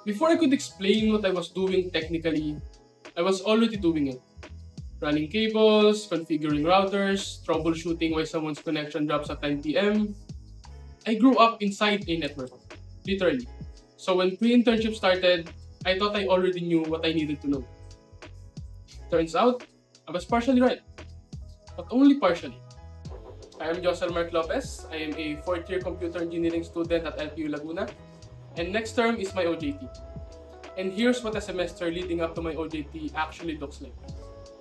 Before I could explain what I was doing technically, I was already doing it. Running cables, configuring routers, troubleshooting why someone's connection drops at 9 p.m. I grew up inside a network, literally. So when pre-internship started, I thought I already knew what I needed to know. Turns out, I was partially right, but only partially. I am Josel Mark Lopez. I am a fourth-year computer engineering student at LPU Laguna, and next term is my OJT. And here's what a semester leading up to my OJT actually looks like,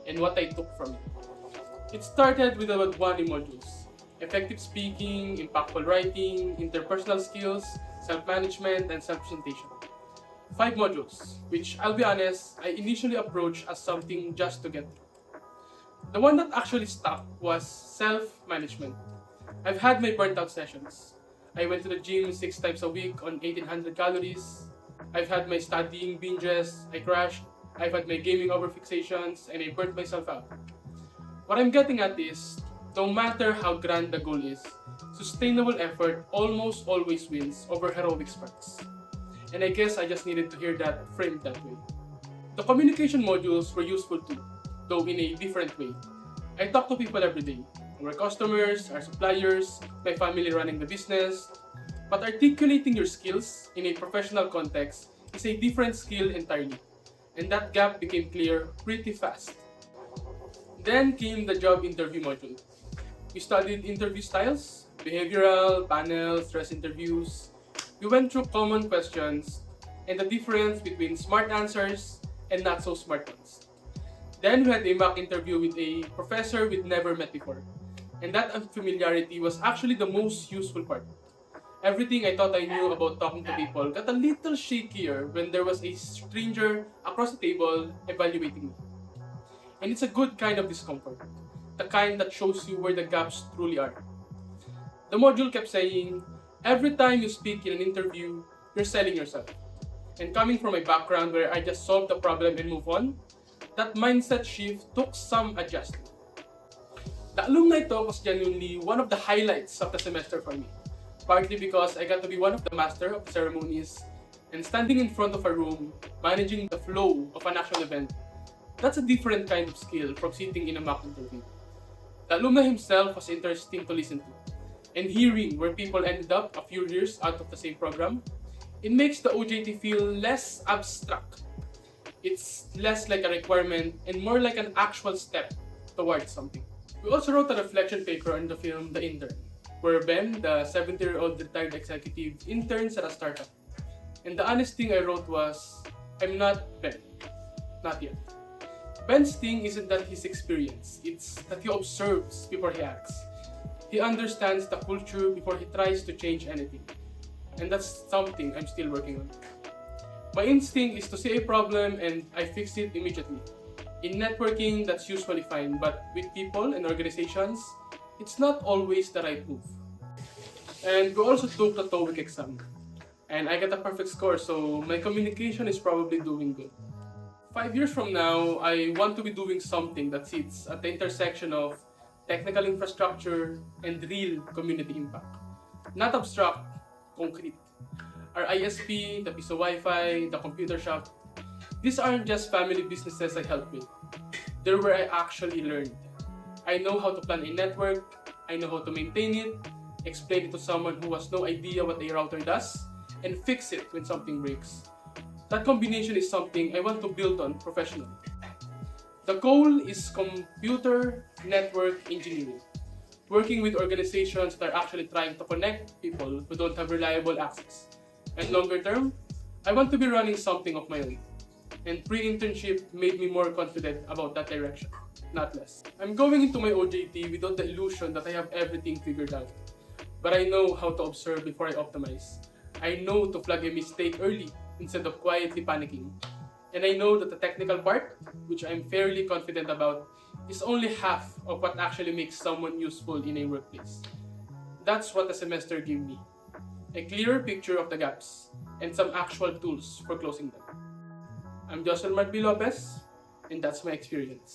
and what I took from it. It started with about 1 modules: effective speaking, impactful writing, interpersonal skills, self-management, and self-presentation. 5 modules, which I'll be honest, I initially approached as something just to get through. The one that actually stuck was self-management. I've had my burnt out sessions. I went to the gym 6 times a week on 1800 calories. I've had my studying binges, I crashed. I've had my gaming overfixations, and I burnt myself out. What I'm getting at is, no matter how grand the goal is, sustainable effort almost always wins over heroic sparks. And I guess I just needed to hear that framed that way. The communication modules were useful too, though in a different way. I talk to people every day, our customers, our suppliers, my family running the business. But articulating your skills in a professional context is a different skill entirely, and that gap became clear pretty fast. Then came the job interview module. We studied interview styles, behavioral, panel, stress interviews. We went through common questions and the difference between smart answers and not so smart ones. Then we had a mock interview with a professor we'd never met before. And that unfamiliarity was actually the most useful part. Everything I thought I knew about talking to people got a little shakier when there was a stranger across the table evaluating me. And it's a good kind of discomfort, the kind that shows you where the gaps truly are. The module kept saying, every time you speak in an interview, you're selling yourself. And coming from a background where I just solve the problem and move on, that mindset shift took some adjustment. The alumni talk was genuinely one of the highlights of the semester for me, partly because I got to be one of the master of ceremonies and standing in front of a room, managing the flow of an actual event. That's a different kind of skill from sitting in a mock interview. The alumni himself was interesting to listen to, and hearing where people ended up a few years out of the same program, it makes the OJT feel less abstract. It's less like a requirement and more like an actual step towards something. We also wrote a reflection paper on the film The Intern, where Ben, the 70-year-old retired executive, interns at a startup. And the honest thing I wrote was, I'm not Ben. Not yet. Ben's thing isn't that he's experienced, it's that he observes before he acts. He understands the culture before he tries to change anything. And that's something I'm still working on. My instinct is to see a problem and I fix it immediately. In networking, that's usually fine, but with people and organizations, it's not always the right move. And we also took the TOEIC exam. And I got a perfect score, so my communication is probably doing good. 5 years from now, I want to be doing something that sits at the intersection of technical infrastructure and real community impact. Not abstract, concrete. Our ISP, the piece of Wi-Fi, the computer shop, these aren't just family businesses I help with. They're where I actually learned. I know how to plan a network, I know how to maintain it, explain it to someone who has no idea what a router does, and fix it when something breaks. That combination is something I want to build on professionally. The goal is computer network engineering, working with organizations that are actually trying to connect people who don't have reliable access. And longer term, I want to be running something of my own. And pre-internship made me more confident about that direction, not less. I'm going into my OJT without the illusion that I have everything figured out. But I know how to observe before I optimize. I know to flag a mistake early instead of quietly panicking. And I know that the technical part, which I'm fairly confident about, is only half of what actually makes someone useful in a workplace. That's what the semester gave me. A clearer picture of the gaps, and some actual tools for closing them. I'm Jocelyn Mark B. Lopez, and that's my experience.